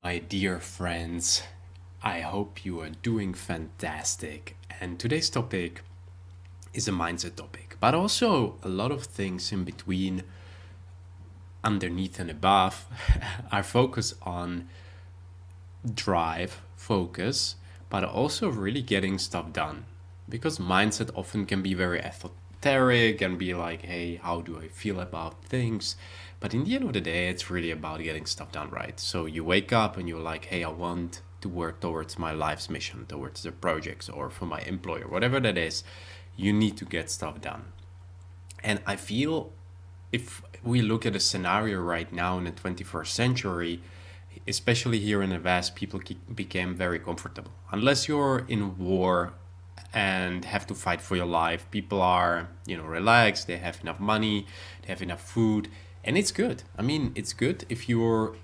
My dear friends, I hope you are doing fantastic. And today's topic is a mindset topic, but also a lot of things in between, underneath and above, are focused on drive, focus, but also really getting stuff done. Because mindset often can be very esoteric and be like, hey, how do I feel about things? But in the end of the day, it's really about getting stuff done, right? So you wake up and you're like, hey, I want to work towards my life's mission, towards the projects or for my employer, whatever that is, you need to get stuff done. And I feel if we look at a scenario right now in the 21st century, especially here in the West, people became very comfortable. Unless you're in war and have to fight for your life, people are, relaxed, they have enough money, they have enough food, and it's good. I mean, it's good if you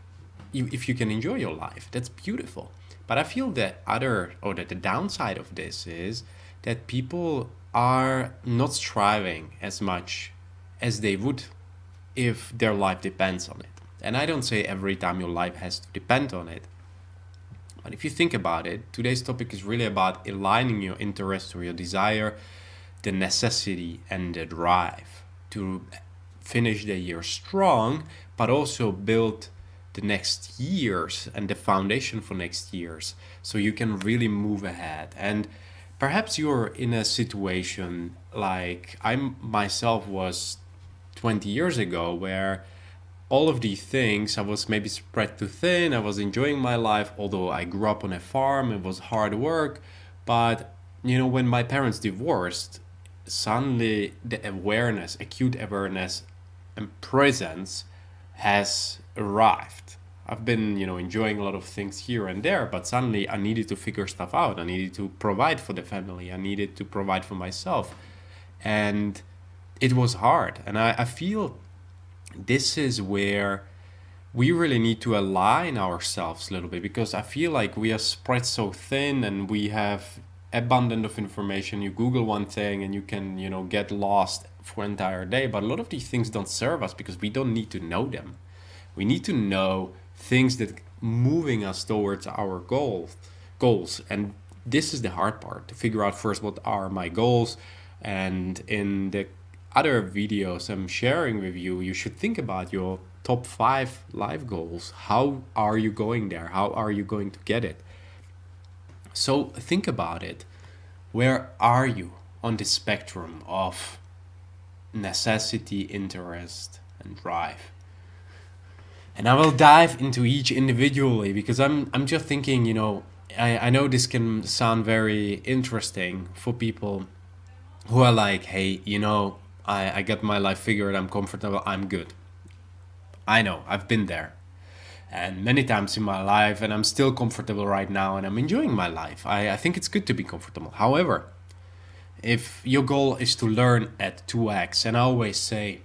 can enjoy your life. That's beautiful. But I feel that that the downside of this is that people are not striving as much as they would if their life depends on it. And I don't say every time your life has to depend on it. But if you think about it, today's topic is really about aligning your interest or your desire, the necessity, and the drive to finish the year strong, but also build the next years and the foundation for next years so you can really move ahead. And perhaps you're in a situation like I myself was 20 years ago, where all of these things, I was maybe spread too thin. I was enjoying my life, although I grew up on a farm. It was hard work. But, when my parents divorced, suddenly the awareness, acute awareness and presence has arrived. I've been, enjoying a lot of things here and there, but suddenly I needed to figure stuff out. I needed to provide for the family. I needed to provide for myself. And it was hard. And I feel this is where we really need to align ourselves a little bit, because I feel like we are spread so thin and we have abundant of information. You Google one thing and you can, get lost for an entire day. But a lot of these things don't serve us because we don't need to know them. We need to know things that moving us towards our goals. And this is the hard part, to figure out first what are my goals. And in the other videos I'm sharing with you, you should think about your top 5 life goals. How are you going there? How are you going to get it? So think about it. Where are you on the spectrum of necessity, interest, and drive? And I will dive into each individually, because I'm just thinking, I know this can sound very interesting for people who are like, hey, I got my life figured, I'm comfortable, I'm good. I know, I've been there. And many times in my life, and I'm still comfortable right now, and I'm enjoying my life. I think it's good to be comfortable. However, if your goal is to learn at 2x, and I always say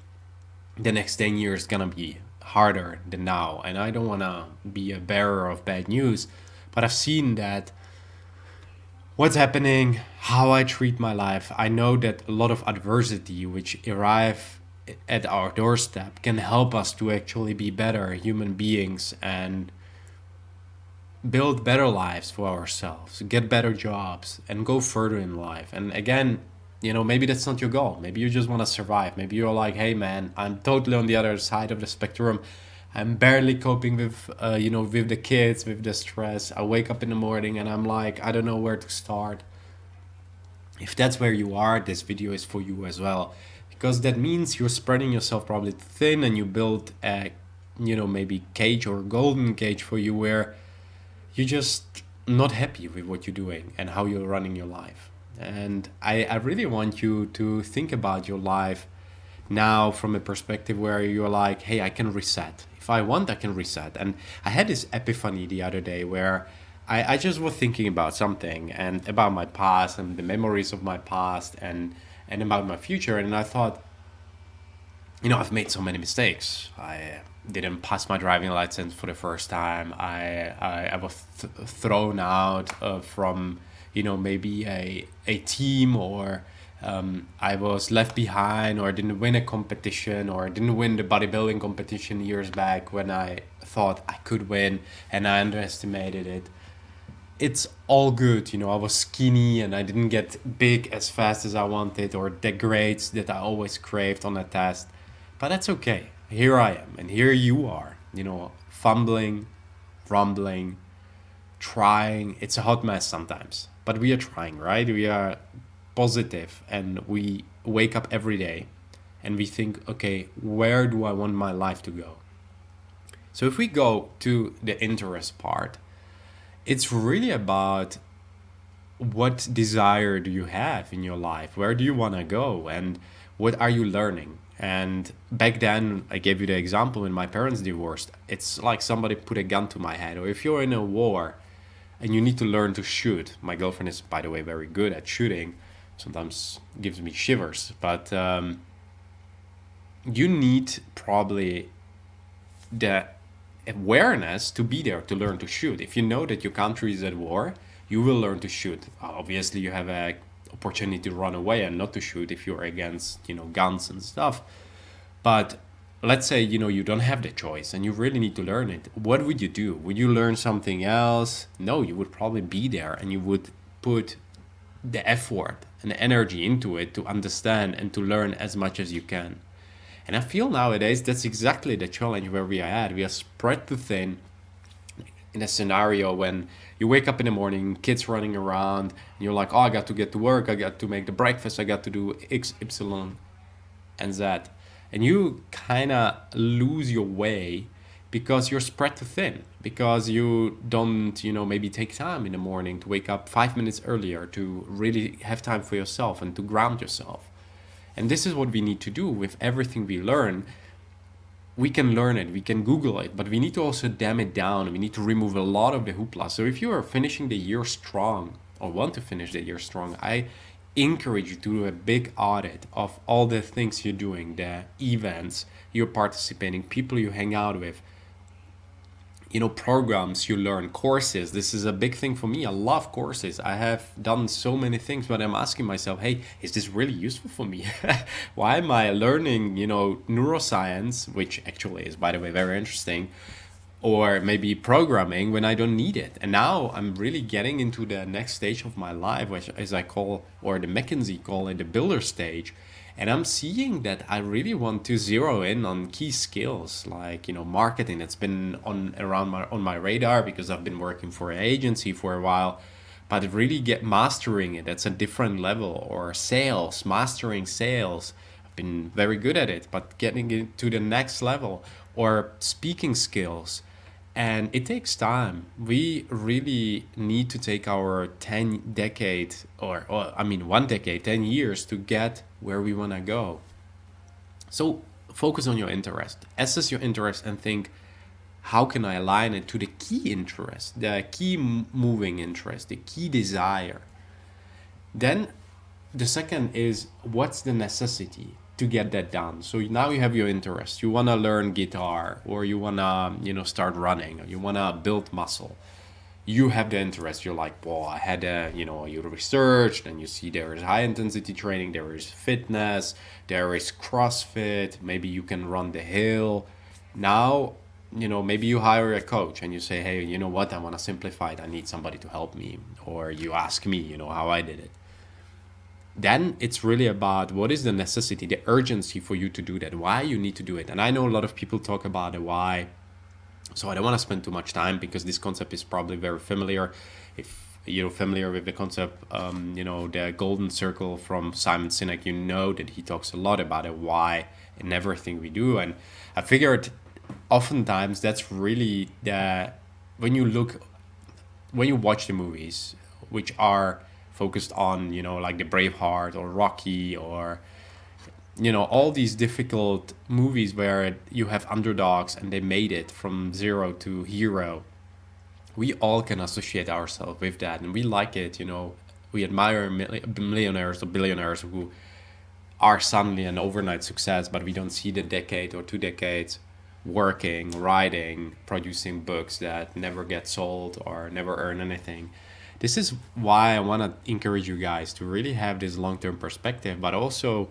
the next 10 years is gonna be harder than now, and I don't wanna be a bearer of bad news, but I've seen that what's happening, how I treat my life. I know that a lot of adversity which arrive at our doorstep can help us to actually be better human beings and build better lives for ourselves, get better jobs, and go further in life. And again, maybe that's not your goal. Maybe you just want to survive. Maybe you're like, hey man, I'm totally on the other side of the spectrum. I'm barely coping with, with the kids, with the stress. I wake up in the morning and I'm like, I don't know where to start. If that's where you are, this video is for you as well. Because that means you're spreading yourself probably too thin, and you build a, maybe cage or golden cage for you where you're just not happy with what you're doing and how you're running your life. And I really want you to think about your life now from a perspective where you're like, hey, I can reset. If I want, I can reset. And I had this epiphany the other day where I just was thinking about something, and about my past and the memories of my past, and about my future. And I thought, I've made so many mistakes. I didn't pass my driving license for the first time. I was thrown out from, maybe a team or I was left behind, or didn't win a competition, or didn't win the bodybuilding competition years back when I thought I could win and I underestimated it. It's all good, I was skinny and I didn't get big as fast as I wanted, or the grades that I always craved on a test. But that's okay. Here I am, and here you are, fumbling, rumbling, trying. It's a hot mess sometimes, but we are trying, right? We are positive and we wake up every day and we think, okay, where do I want my life to go? So if we go to the interest part, it's really about what desire do you have in your life? Where do you want to go? And what are you learning? And back then, I gave you the example when my parents divorced. It's like somebody put a gun to my head. Or if you're in a war and you need to learn to shoot. My girlfriend is, by the way, very good at shooting. Sometimes gives me shivers. But you need probably the awareness to be there to learn to shoot. If you know that your country is at war, you will learn to shoot. Obviously, you have a opportunity to run away and not to shoot if you're against, guns and stuff. But let's say, you don't have the choice and you really need to learn it. What would you do? Would you learn something else? No, you would probably be there and you would put the effort and the energy into it to understand and to learn as much as you can. And I feel nowadays that's exactly the challenge where we are at. We are spread too thin in a scenario when you wake up in the morning, kids running around, and you're like, oh, I got to get to work, I got to make the breakfast, I got to do X, Y, and Z. And you kind of lose your way because you're spread too thin, because you don't, maybe take time in the morning to wake up 5 minutes earlier to really have time for yourself and to ground yourself. And this is what we need to do with everything we learn. We can learn it, we can Google it, but we need to also damn it down. We need to remove a lot of the hoopla. So if you are finishing the year strong or want to finish the year strong, I encourage you to do a big audit of all the things you're doing, the events you're participating, people you hang out with, programs you learn, courses. This is a big thing for me. I love courses. I have done so many things, but I'm asking myself, hey, is this really useful for me? Why am I learning, neuroscience, which actually is, by the way, very interesting, or maybe programming when I don't need it? And now I'm really getting into the next stage of my life, which as I call, or the McKinsey call it, the builder stage. And I'm seeing that I really want to zero in on key skills like, marketing. It's been on my radar because I've been working for an agency for a while, but really get mastering it. That's a different level. Or sales, mastering sales. I've been very good at it, but getting it to the next level. Or speaking skills. And it takes time. We really need to take our 10 decade or I mean 1 decade, 10 years to get where we want to go. So focus on your interest, assess your interest and think, how can I align it to the key interest, the key moving interest, the key desire? Then the second is, what's the necessity to get that done? So now you have your interest. You want to learn guitar, or you want to, start running, or you want to build muscle. You have the interest. You're like, well, I had you researched and you see there is high intensity training, there is fitness, there is CrossFit, maybe you can run the hill. Now, maybe you hire a coach and you say, hey, you know what, I want to simplify it. I need somebody to help me. Or you ask me, how I did it. Then it's really about what is the necessity, the urgency for you to do that, why you need to do it. And I know a lot of people talk about the why. So I don't want to spend too much time because this concept is probably very familiar. If you're familiar with the concept, the golden circle from Simon Sinek, you know that he talks a lot about a why in everything we do. And I figured oftentimes that's really when you watch the movies, which are focused on, like the Braveheart or Rocky or all these difficult movies where you have underdogs and they made it from zero to hero. We all can associate ourselves with that, and we like it. We admire millionaires or billionaires who are suddenly an overnight success, but we don't see the decade or 2 decades working, writing, producing books that never get sold or never earn anything. This is why I want to encourage you guys to really have this long-term perspective, but also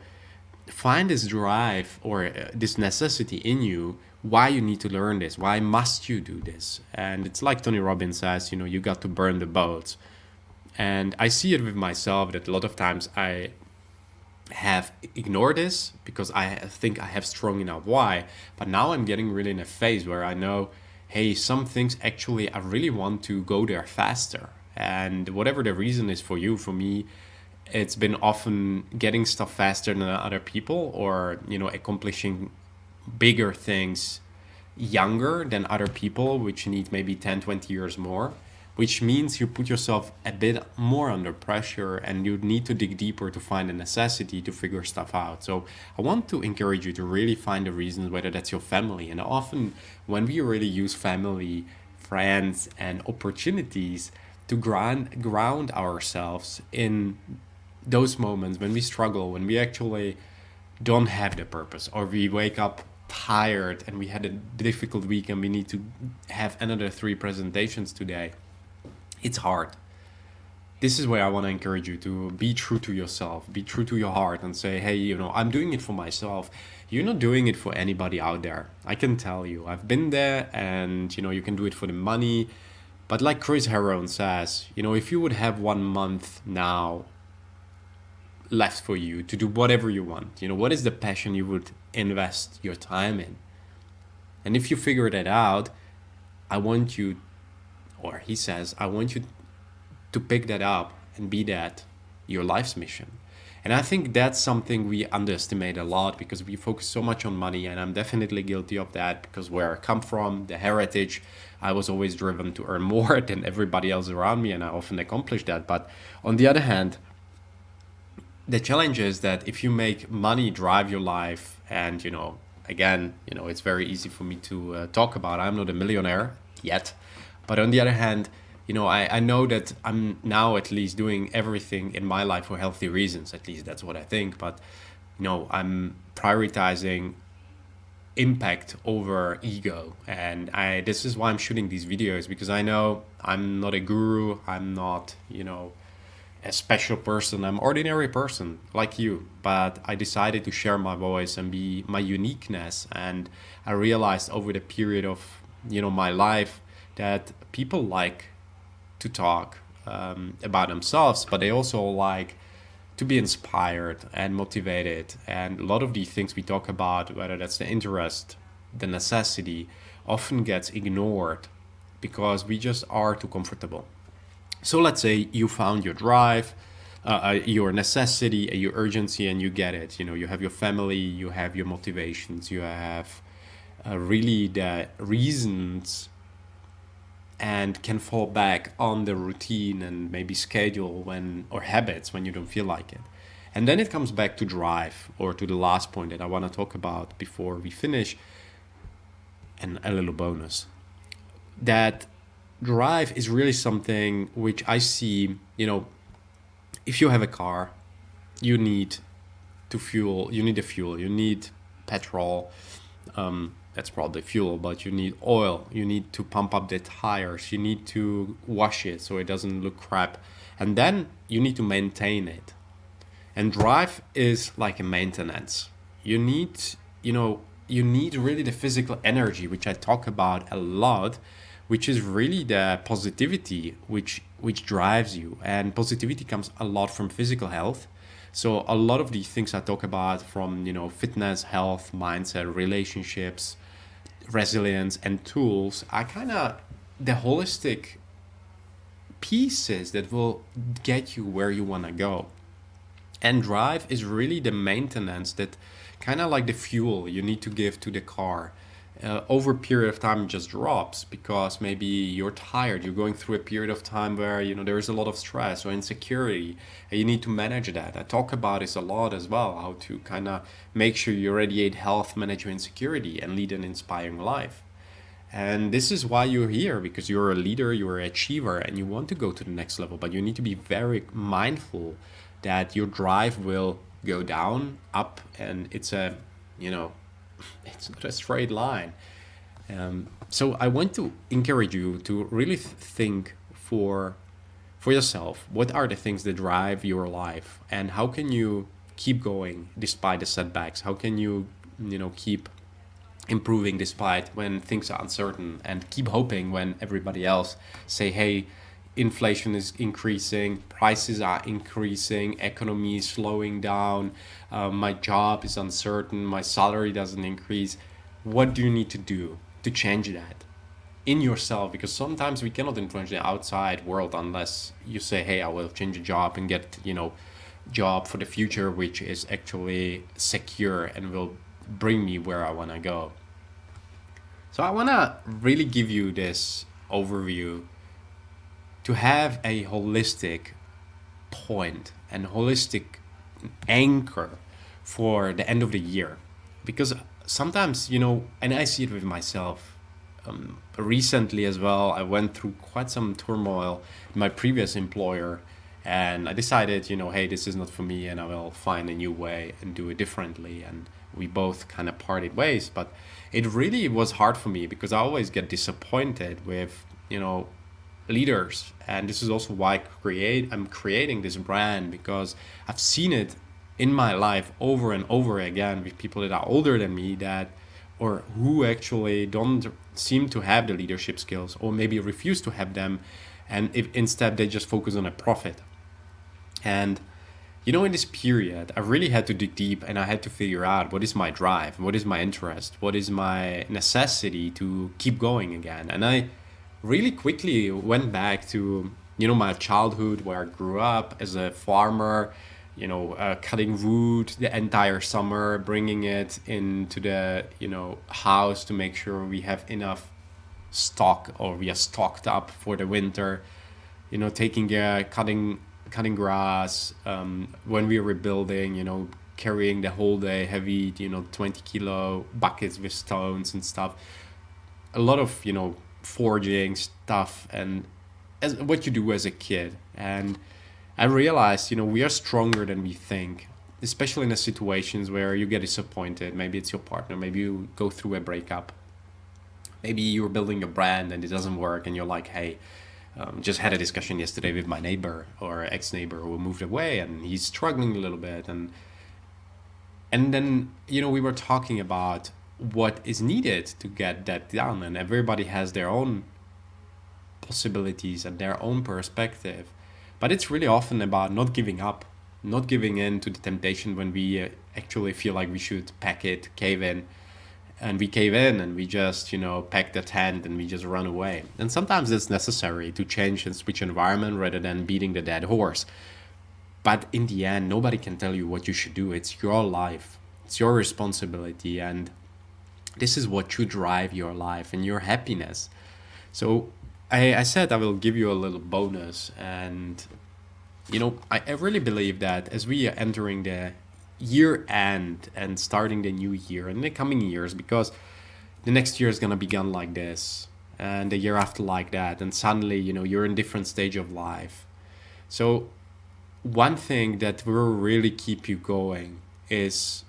find this drive or this necessity in you, why you need to learn this, why must you do this. And it's like Tony Robbins says, you know, you got to burn the boats. And I see it with myself that a lot of times I have ignored this because I think I have strong enough why. But now I'm getting really in a phase where I know, hey, some things actually I really want to go there faster. And whatever the reason is for you, for me, it's been often getting stuff faster than other people, or, you know, accomplishing bigger things younger than other people, which need maybe 10, 20 years more, which means you put yourself a bit more under pressure and you need to dig deeper to find a necessity to figure stuff out. So I want to encourage you to really find the reasons, whether that's your family. And often when we really use family, friends, and opportunities to ground ourselves in those moments when we struggle, when we actually don't have the purpose, or we wake up tired and we had a difficult week and we need to have another 3 presentations today, it's hard. This is where I want to encourage you to be true to yourself, be true to your heart, and say, hey, you know, I'm doing it for myself. You're not doing it for anybody out there. I can tell you, I've been there, and, you know, you can do it for the money. But like Chris Heron says, you know, if you would have 1 month now left for you to do whatever you want, you know, what is the passion you would invest your time in? And if you figure that out, I want you, or he says, I want you to pick that up and be that your life's mission. And I think that's something we underestimate a lot because we focus so much on money, and I'm definitely guilty of that because where I come from, the heritage, I was always driven to earn more than everybody else around me, and I often accomplish that. But on the other hand, the challenge is that if you make money drive your life, and, you know, again, you know, it's very easy for me to talk about, I'm not a millionaire yet, but on the other hand, you know, I know that I'm now at least doing everything in my life for healthy reasons. At least that's what I think. But, you know, I'm prioritizing impact over ego. And this is why I'm shooting these videos, because I know I'm not a guru. I'm not, you know, a special person. I'm an ordinary person like you. But I decided to share my voice and be my uniqueness. And I realized over the period of, you know, my life that people like to talk about themselves, but they also like to be inspired and motivated. And a lot of these things we talk about, whether that's the interest, the necessity, often gets ignored because we just are too comfortable. So let's say you found your drive, your necessity, your urgency, and you get it. You know, you have your family, you have your motivations, you have really the reasons, and can fall back on the routine and maybe schedule when, or habits when you don't feel like it. And then it comes back to drive, or to the last point that I want to talk about before we finish, and a little bonus. That drive is really something which I see, you know, if you have a car, you need to fuel, you need a fuel, you need petrol, that's probably fuel, but you need oil, you need to pump up the tires, you need to wash it so it doesn't look crap, and then you need to maintain it. And drive is like a maintenance. You need, you know, you need really the physical energy, which I talk about a lot, which is really the positivity which drives you. And positivity comes a lot from physical health. So a lot of these things I talk about, from, you know, fitness, health, mindset, relationships, resilience, and tools, are kind of the holistic pieces that will get you where you want to go. And drive is really the maintenance, that kind of like the fuel you need to give to the car. Over a period of time, it just drops because maybe you're tired, you're going through a period of time where, you know, there is a lot of stress or insecurity, and you need to manage that. I talk about this a lot as well, how to kind of make sure you radiate health, manage your insecurity, and lead an inspiring life. And this is why you're here, because you're a leader, you're an achiever, and you want to go to the next level. But you need to be very mindful that your drive will go down, up, and it's a, you know, it's not a straight line. So I want to encourage you to really think for for yourself, what are the things that drive your life, and how can you keep going despite the setbacks? How can you, keep improving despite when things are uncertain, and keep hoping when everybody else say, hey, inflation is increasing, prices are increasing, economy is slowing down, my job is uncertain, my salary doesn't increase. What do you need to do to change that in yourself? Because sometimes we cannot influence the outside world unless you say, hey, I will change a job and get, job for the future which is actually secure and will bring me where I want to go. So I want to really give you this overview to have a holistic point and holistic anchor for the end of the year. Because sometimes, and I see it with myself. Recently as well, I went through quite some turmoil in my previous employer, and I decided, hey, this is not for me, and I will find a new way and do it differently. And we both kind of parted ways, but it really was hard for me because I always get disappointed with, leaders. And this is also why I'm creating this brand, because I've seen it in my life over and over again with people that are older than me, that or who actually don't seem to have the leadership skills, or maybe refuse to have them, and if instead they just focus on a profit. And in this period, I really had to dig deep, and I had to figure out what is my drive, what is my interest, what is my necessity to keep going again. And I really quickly went back to, my childhood, where I grew up as a farmer, cutting wood the entire summer, bringing it into the, house to make sure we have enough stock, or we are stocked up for the winter, taking cutting grass, when we were building, carrying the whole day heavy, 20-kilo buckets with stones and stuff. A lot of, forging stuff, and as what you do as a kid. And I realized, we are stronger than we think, especially in the situations where you get disappointed. Maybe it's your partner, maybe you go through a breakup, maybe you're building a brand and it doesn't work, and you're like, hey, just had a discussion yesterday with my neighbor or ex-neighbor who moved away, and he's struggling a little bit. And then, we were talking about what is needed to get that done, and everybody has their own possibilities and their own perspective. But it's really often about not giving up, not giving in to the temptation when we actually feel like we should pack it, cave in. And we cave in, and we just, pack the tent, and we just run away. And sometimes it's necessary to change and switch environment rather than beating the dead horse. But in the end, nobody can tell you what you should do. It's your life. It's your responsibility. And this is what should drive your life and your happiness. So I said I will give you a little bonus. And, I really believe that as we are entering the year end and starting the new year and the coming years, because the next year is going to begin like this, and the year after like that, and suddenly, you're in different stage of life. So one thing that will really keep you going is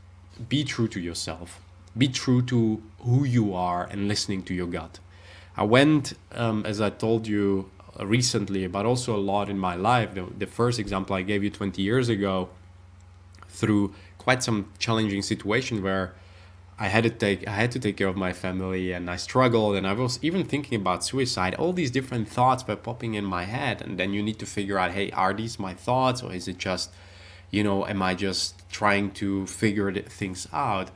be true to yourself, be true to who you are, and listening to your gut. I went, as I told you recently, but also a lot in my life, the first example I gave you 20 years ago, through quite some challenging situation where I had to take care of my family, and I struggled, and I was even thinking about suicide. All these different thoughts were popping in my head, and then you need to figure out, hey, are these my thoughts, or is it just, am I just trying to figure things out?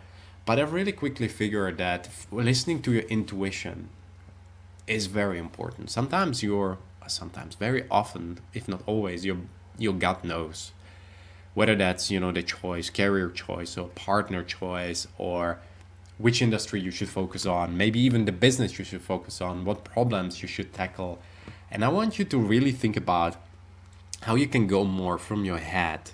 But I've really quickly figured that listening to your intuition is very important. Sometimes, very often, if not always, your gut knows. Whether that's, the choice, career choice, or partner choice, or which industry you should focus on, maybe even the business you should focus on, what problems you should tackle. And I want you to really think about how you can go more from your head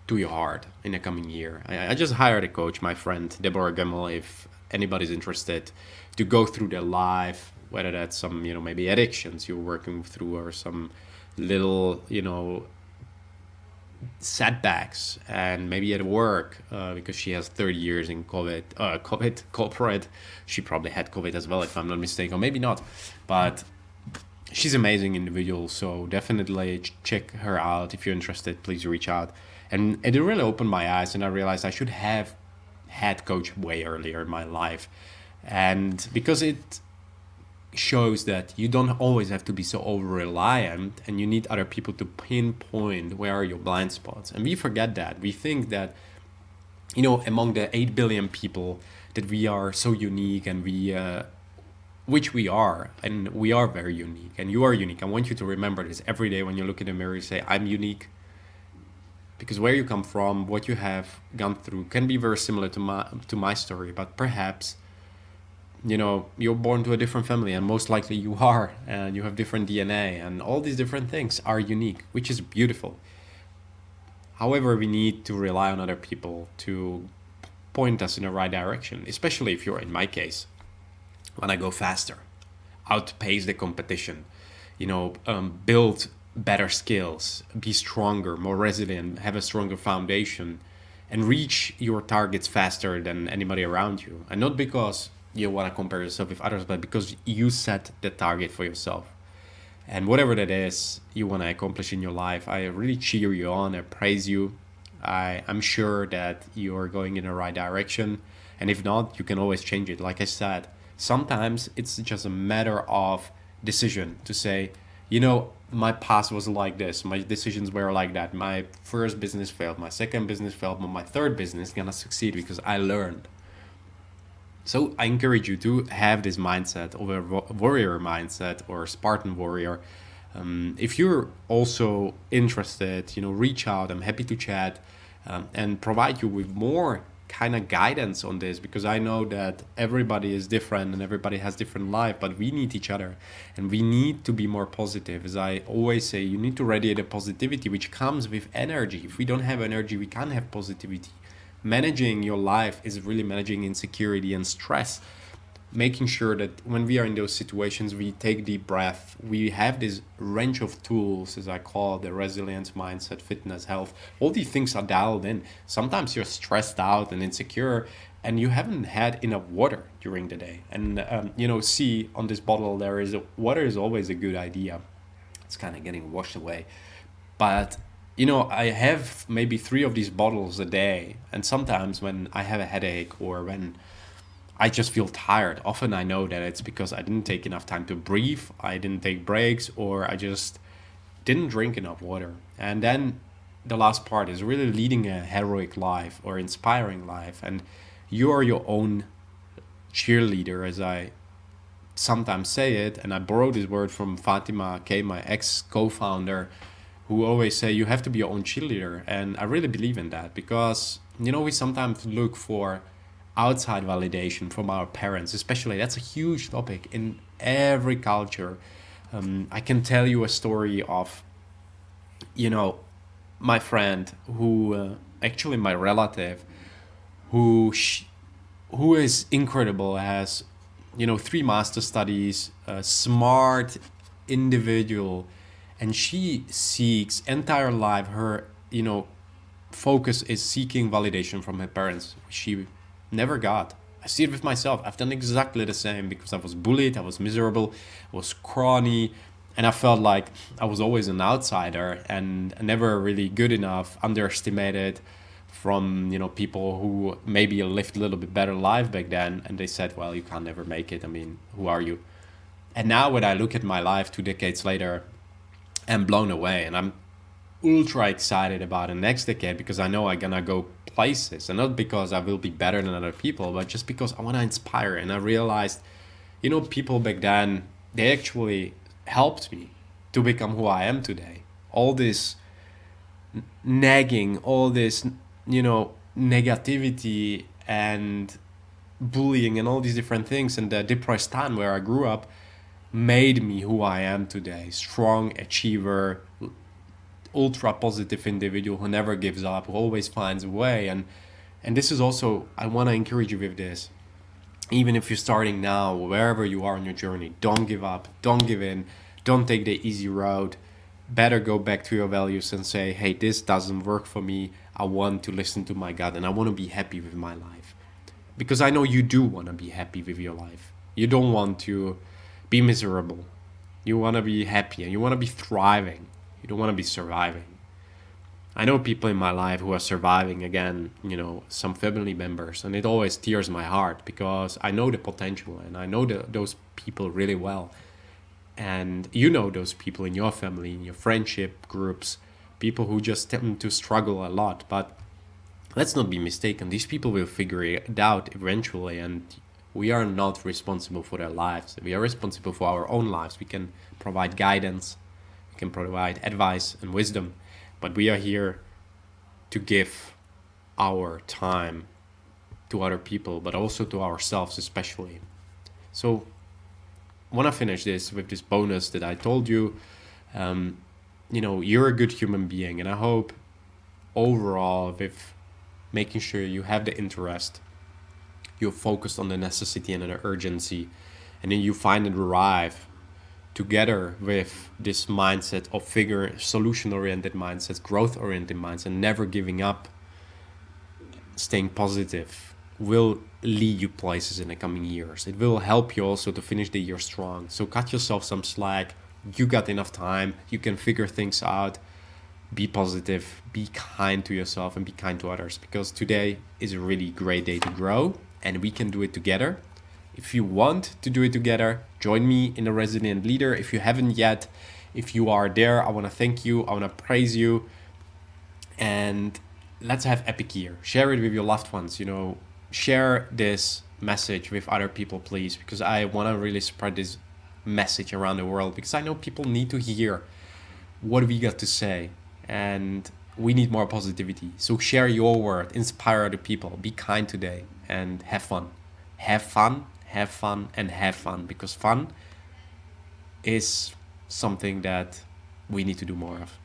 to your heart in the coming year. I just hired a coach, my friend Deborah Gemmel, if anybody's interested, to go through their life, whether that's some, maybe addictions you're working through, or some little, setbacks, and maybe at work, because she has 30 years in corporate. She probably had COVID as well, if I'm not mistaken, or maybe not. But she's an amazing individual. So definitely check her out. If you're interested, please reach out. And it really opened my eyes, and I realized I should have had coach way earlier in my life. And because it shows that you don't always have to be so over reliant, and you need other people to pinpoint where are your blind spots. And we forget that. We think that, among the 8 billion people, that we are so unique, and which we are, and we are very unique, and you are unique. I want you to remember this every day when you look in the mirror. You say, I'm unique, because where you come from, what you have gone through, can be very similar to my story, but perhaps you're born to a different family, and most likely you are, and you have different DNA, and all these different things are unique, which is beautiful. However, we need to rely on other people to point us in the right direction, especially if you're in my case. When I go faster, outpace the competition, build better skills, be stronger, more resilient, have a stronger foundation, and reach your targets faster than anybody around you. And not because you want to compare yourself with others, but because you set the target for yourself. And whatever that is you want to accomplish in your life, I really cheer you on. I praise you. I'm sure that you're going in the right direction. And if not, you can always change it. Like I said, sometimes it's just a matter of decision to say, my past was like this, my decisions were like that, my first business failed, my second business failed, but my third business is gonna succeed because I learned. So I encourage you to have this mindset of a warrior mindset or Spartan warrior. If you're also interested, reach out. I'm happy to chat and provide you with more kind of guidance on this, because I know that everybody is different and everybody has different life, but we need each other, and we need to be more positive. As I always say, you need to radiate a positivity which comes with energy. If we don't have energy, we can't have positivity. Managing your life is really managing insecurity and stress, making sure that when we are in those situations, we take deep breath. We have this range of tools, as I call it, the resilience, mindset, fitness, health. All these things are dialed in. Sometimes you're stressed out and insecure, and you haven't had enough water during the day. And see on this bottle, water is always a good idea. It's kind of getting washed away, but I have maybe 3 of these bottles a day. And sometimes when I have a headache or when I just feel tired, often I know that it's because I didn't take enough time to breathe, I didn't take breaks, or I just didn't drink enough water. And then the last part is really leading a heroic life or inspiring life. And you are your own cheerleader, as I sometimes say it. And I borrow this word from Fatima K, my ex co-founder, who always say you have to be your own cheerleader. And I really believe in that, because we sometimes look for outside validation from our parents, especially. That's a huge topic in every culture. I can tell you a story of my friend who actually my relative who is incredible, has 3 master studies, a smart individual, and she seeks entire life, her focus is seeking validation from her parents. She never got. I see it with myself. I've done exactly the same, because I was bullied, I was miserable, I was scrawny, and I felt like I was always an outsider and never really good enough, underestimated from people who maybe lived a little bit better life back then, and they said, well, you can't never make it, I mean, who are you? And now when I look at my life 2 decades later, I'm blown away, and I'm ultra excited about the next decade, because I know I'm gonna go places, and not because I will be better than other people, but just because I want to inspire. And I realized people back then, they actually helped me to become who I am today. All this nagging, all this negativity and bullying and all these different things, and the depressed time where I grew up made me who I am today. Strong achiever, ultra positive individual who never gives up, who always finds a way. And this is also, I want to encourage you with this. Even if you're starting now, wherever you are on your journey, don't give up, don't give in, don't take the easy route. Better go back to your values and say, hey, this doesn't work for me. I want to listen to my gut, and I want to be happy with my life. Because I know you do want to be happy with your life. You don't want to be miserable. You want to be happy and you want to be thriving. You don't want to be surviving. I know people in my life who are surviving again, some family members, and it always tears my heart because I know the potential and I know those people really well. And you know those people in your family, in your friendship groups, people who just tend to struggle a lot. But let's not be mistaken, these people will figure it out eventually, and we are not responsible for their lives. We are responsible for our own lives. We can provide guidance, we can provide advice and wisdom, but we are here to give our time to other people, but also to ourselves, especially. So, I want to finish this with this bonus that I told you. You're a good human being, and I hope overall, with making sure you have the interest, you're focused on the necessity and the urgency, and then you find a drive together with this mindset of solution-oriented mindset, growth-oriented mindset, never giving up, staying positive, will lead you places in the coming years. It will help you also to finish the year strong. So cut yourself some slack. You got enough time. You can figure things out. Be positive, be kind to yourself, and be kind to others, because today is a really great day to grow and we can do it together. If you want to do it together, join me in the Resilient Leader. If you haven't yet, if you are there, I want to thank you. I want to praise you. And let's have epic year. Share it with your loved ones. Share this message with other people, please, because I want to really spread this message around the world, because I know people need to hear what we got to say, and we need more positivity. So share your word, inspire other people, be kind today, and have fun. Have fun, have fun, and have fun, because fun is something that we need to do more of.